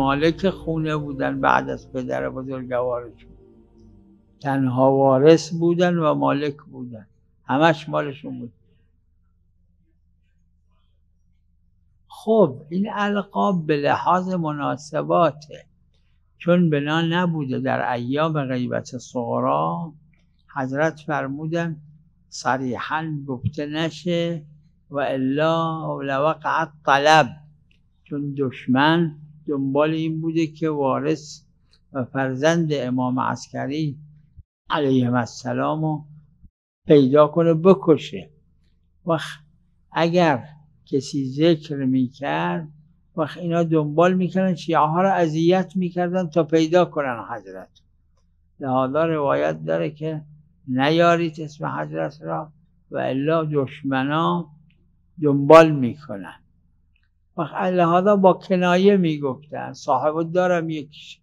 مالک خونه بودن بعد از پدر بزرگوارشون، تنها وارث بودن و مالک بودن، همش مالشون بود. خب این القاب به لحاظ مناسباته، چون بنا نبوده در ایام غیبت صغرا حضرت فرمودن صریحاً گفته نشه و الا لوقع طلب، چون دشمن دنبال این بوده که وارث و فرزند امام عسکری علیه السلام رو پیدا کنه بکشه. و اگر کسی ذکر میکرد و اینا دنبال میکردن، شیعه ها را اذیت میکردن تا پیدا کنن حضرت. لذا روایت داره که نیارید اسم حضرت را و الا دشمنا دنبال میکنن. و لذا با کنایه میگفتن صاحب دارم یکیش